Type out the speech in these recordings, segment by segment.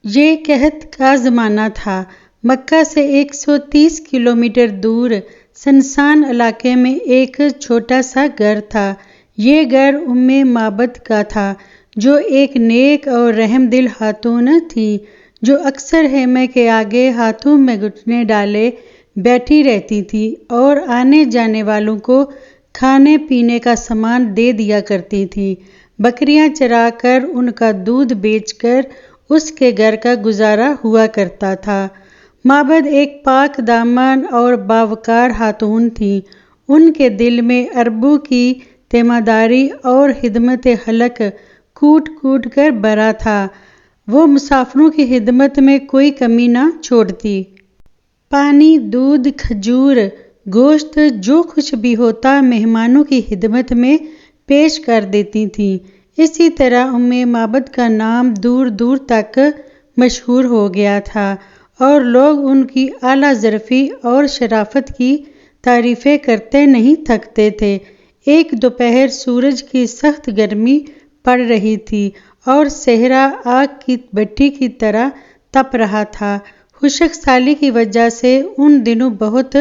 یہ قحط کا زمانہ تھا۔ مکہ سے 130 کلومیٹر دور سنسان علاقے میں ایک چھوٹا سا گھر تھا۔ یہ گھر معبد کا تھا، جو ایک نیک اور رحم دل خاتون تھی، جو اکثر خیمے کے آگے ہاتھوں میں گھٹنے ڈالے بیٹھی رہتی تھی اور آنے جانے والوں کو کھانے پینے کا سامان دے دیا کرتی تھی۔ بکریاں چرا کر ان کا دودھ بیچ کر اس کے گھر کا گزارا ہوا کرتا تھا۔ معبد ایک پاک دامن اور باوقار خاتون تھی۔ ان کے دل میں اربوں کی تیمارداری اور خدمت خلق کوٹ کوٹ کر بھرا تھا۔ وہ مسافروں کی خدمت میں کوئی کمی نہ چھوڑتی۔ پانی، دودھ، کھجور، گوشت، جو کچھ بھی ہوتا مہمانوں کی خدمت میں پیش کر دیتی تھی۔ اسی طرح معبد کا نام دور دور تک مشہور ہو گیا تھا اور لوگ ان کی اعلیٰ ظرفی اور شرافت کی تعریفیں کرتے نہیں تھکتے تھے۔ ایک دوپہر سورج کی سخت گرمی پڑ رہی تھی اور صحرا آگ کی بھٹی کی طرح تپ رہا تھا۔ خشک سالی کی وجہ سے ان دنوں بہت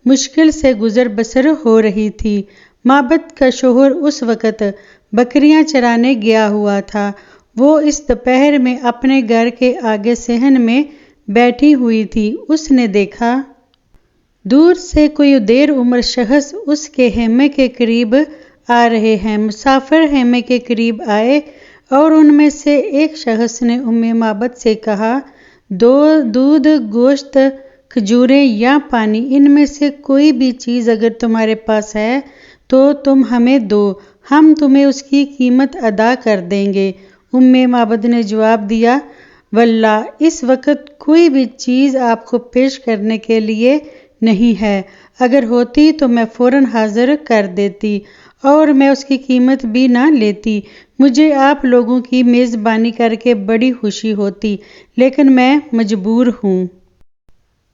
مشکل سے گزر بسر ہو رہی تھی۔ معبد کا شوہر اس وقت بکریاں چرانے گیا ہوا تھا۔ وہ اس دوپہر میں اپنے گھر کے آگے صحن میں بیٹھی ہوئی تھی۔ اس نے دیکھا دور سے کوئی دیر عمر شخص اس کے خیمے کے قریب آ رہے ہیں۔ مسافر خیمے کے قریب آئے اور ان میں سے ایک شخص نے معبد سے کہا، دودھ، گوشت، کھجوریں یا پانی، ان میں سے کوئی بھی چیز اگر تمہارے پاس ہے تو تم ہمیں دو، ہم تمہیں اس کی قیمت ادا کر دیں گے۔ معبد نے جواب دیا، واللہ اس وقت کوئی بھی چیز آپ کو پیش کرنے کے لیے نہیں ہے، اگر ہوتی تو میں فوراً حاضر کر دیتی اور میں اس کی قیمت بھی نہ لیتی۔ مجھے آپ لوگوں کی میزبانی کر کے بڑی خوشی ہوتی، لیکن میں مجبور ہوں۔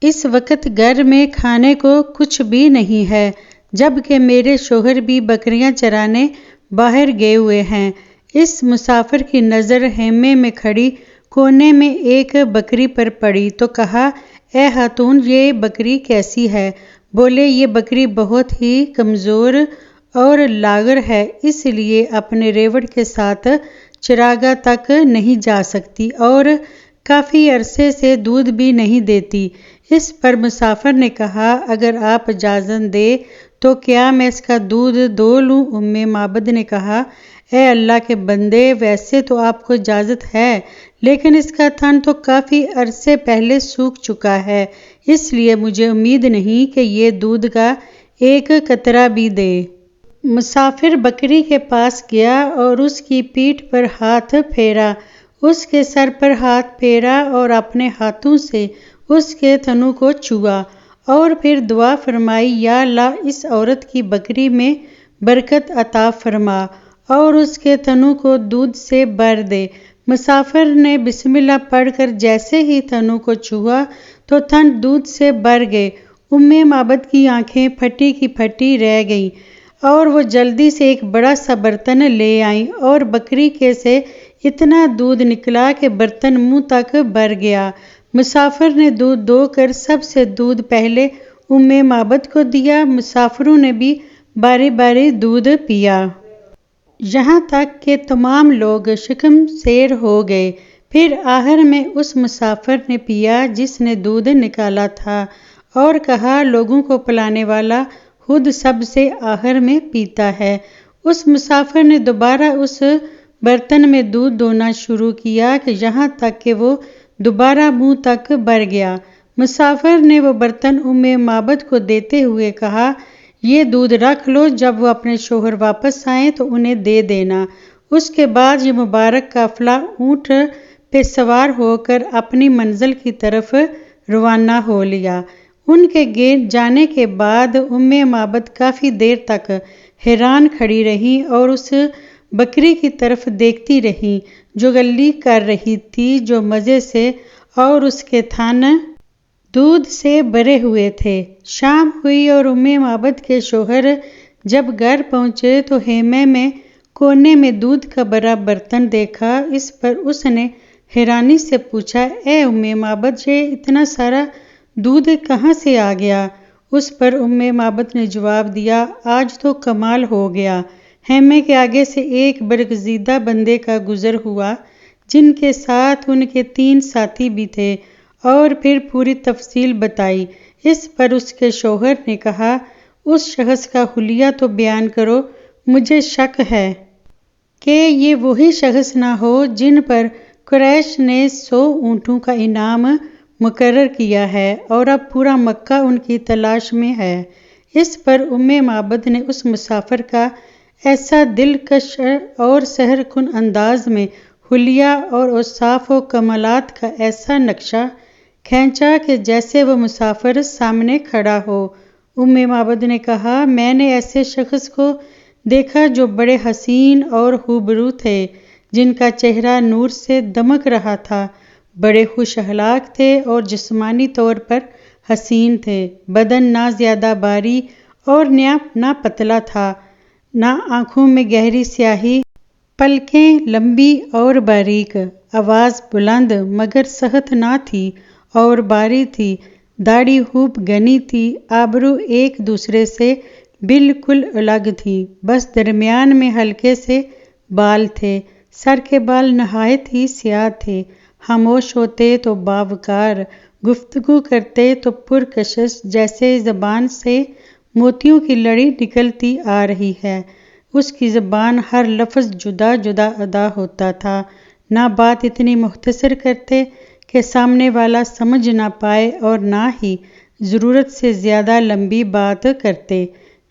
اس وقت گھر میں کھانے کو کچھ بھی نہیں ہے، جبکہ میرے شوہر بھی بکریاں چرانے باہر گئے ہوئے ہیں۔ اس مسافر کی نظر خیمے میں کھڑی کونے میں ایک بکری پر پڑی تو کہا، اے خاتون، یہ بکری کیسی ہے؟ بولے، یہ بکری بہت ہی کمزور اور لاغر ہے، اس لیے اپنے ریوڑ کے ساتھ چراگاہ تک نہیں جا سکتی اور کافی عرصے سے دودھ بھی نہیں دیتی۔ اس پر مسافر نے کہا، اگر آپ اجازت دیں تو کیا میں اس کا دودھ دو لوں؟ معبد نے کہا، اے اللہ کے بندے، ویسے تو آپ کو اجازت ہے، لیکن اس کا تھن تو کافی عرصے پہلے سوکھ چکا ہے، اس لیے مجھے امید نہیں کہ یہ دودھ کا ایک قطرہ بھی دے۔ مسافر بکری کے پاس گیا اور اس کی پیٹھ پر ہاتھ پھیرا، اس کے سر پر ہاتھ پھیرا اور اپنے ہاتھوں سے اس کے تھنوں کو چھوا اور پھر دعا فرمائی، یا اللہ اس عورت کی بکری میں برکت عطا فرما اور اس کے تھنوں کو دودھ سے بھر دے۔ مسافر نے بسم اللہ پڑھ کر جیسے ہی تھنوں کو چھوا تو تھن دودھ سے بھر گئے۔ معبد کی آنکھیں پھٹی کی پھٹی رہ گئیں اور وہ جلدی سے ایک بڑا سا برتن لے آئیں اور بکری کے سے اتنا دودھ نکلا کہ برتن منہ تک بھر گیا۔ مسافر نے دودھ دو کر سب سے دودھ پہلے معبد کو دیا۔ مسافروں نے بھی باری باری دودھ پیا، یہاں تک کہ تمام لوگ شکم سیر ہو گئے۔ پھر آخر میں اس مسافر نے پیا جس نے دودھ نکالا تھا اور کہا، لوگوں کو پلانے والا خود سب سے آخر میں پیتا ہے۔ اس مسافر نے دوبارہ اس برتن میں دودھ دونا شروع کیا کہ یہاں تک کہ وہ دوبارہ منہ تک بھر گیا۔ مسافر نے وہ برتن معبد کو دیتے ہوئے کہا، یہ دودھ رکھ لو، جب وہ اپنے شوہر واپس آئیں تو انہیں دے دینا۔ اس کے بعد یہ مبارک قافلہ اونٹ پہ سوار ہو کر اپنی منزل کی طرف روانہ ہو لیا۔ ان کے جانے کے بعد معبد کافی دیر تک حیران کھڑی رہی اور اس بکری کی طرف دیکھتی رہی جو گلی کر رہی تھی، جو مزے سے اور اس کے تھن دودھ سے بھرے ہوئے تھے۔ شام ہوئی اور معبد کے شوہر جب گھر پہنچے تو خیمے میں کونے میں دودھ کا بڑا برتن دیکھا۔ اس پر اس نے حیرانی سے پوچھا، اے معبد، یہ اتنا سارا دودھ کہاں سے آ گیا؟ اس پر معبد نے جواب دیا، آج تو کمال ہو گیا۔ خیمے کے آگے سے ایک برگزیدہ بندے کا گزر ہوا جن کے ساتھ ان کے 3 ساتھی بھی تھے، اور پھر پوری تفصیل بتائی۔ اس پر اس کے شوہر نے کہا، اس شخص کا حلیہ تو بیان کرو، مجھے شک ہے کہ یہ وہی شخص نہ ہو جن پر قریش نے 100 اونٹوں کا انعام مقرر کیا ہے اور اب پورا مکہ ان کی تلاش میں ہے۔ اس پر معبد نے اس مسافر کا ایسا دلکش اور سحر کن انداز میں حلیہ اور اوصاف و کمالات کا ایسا نقشہ کھینچا کہ جیسے وہ مسافر سامنے کھڑا ہو۔ معبد نے کہا، میں نے ایسے شخص کو دیکھا جو بڑے حسین اور خوبرو تھے، جن کا چہرہ نور سے دمک رہا تھا، بڑے خوش اخلاق تھے اور جسمانی طور پر حسین تھے۔ بدن نہ زیادہ بھاری اور نہ پتلا تھا، نہ آنکھوں میں گہری سیاہی، پلکیں لمبی اور باریک، آواز بلند مگر سخت نہ تھی اور باری تھی، داڑھی خوب گھنی تھی، آبرو ایک دوسرے سے بالکل الگ تھی، بس درمیان میں ہلکے سے بال تھے، سر کے بال نہایت ہی سیاہ تھے، خاموش ہوتے تو باوقار، گفتگو کرتے تو پرکشش، جیسے زبان سے موتیوں کی لڑی نکلتی آ رہی ہے۔ اس کی زبان ہر لفظ جدا جدا ادا ہوتا تھا، نہ بات اتنی مختصر کرتے کہ سامنے والا سمجھ نہ پائے اور نہ ہی ضرورت سے زیادہ لمبی بات کرتے۔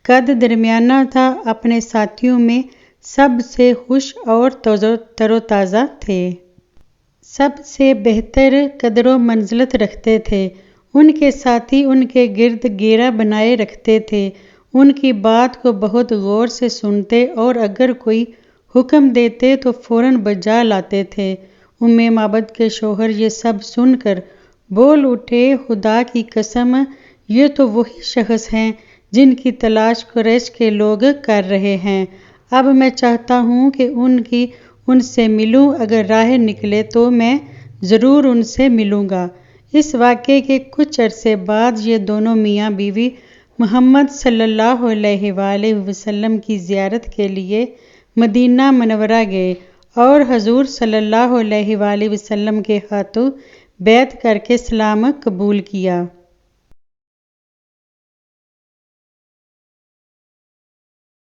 قد درمیانہ تھا، اپنے ساتھیوں میں سب سے خوش اور تر و تازہ تھے، سب سے بہتر قدر و منزلت رکھتے تھے، ان کے ساتھی ان کے گرد گھیرا بنائے رکھتے تھے، ان کی بات کو بہت غور سے سنتے اور اگر کوئی حکم دیتے تو فوراً بجا لاتے تھے۔ معبد کے شوہر یہ سب سن کر بول اٹھے، خدا کی قسم، یہ تو وہی شخص ہیں جن کی تلاش قریش کے لوگ کر رہے ہیں۔ اب میں چاہتا ہوں کہ ان سے ملوں، اگر راہ نکلے تو میں ضرور ان سے ملوں گا۔ اس واقعے کے کچھ عرصے بعد یہ دونوں میاں بیوی محمد صلی اللہ علیہ وآلہ وسلم کی زیارت کے لیے مدینہ منورہ گئے اور حضور صلی اللہ علیہ وآلہ وسلم کے ہاتھوں بیعت کر کے اسلام قبول کیا۔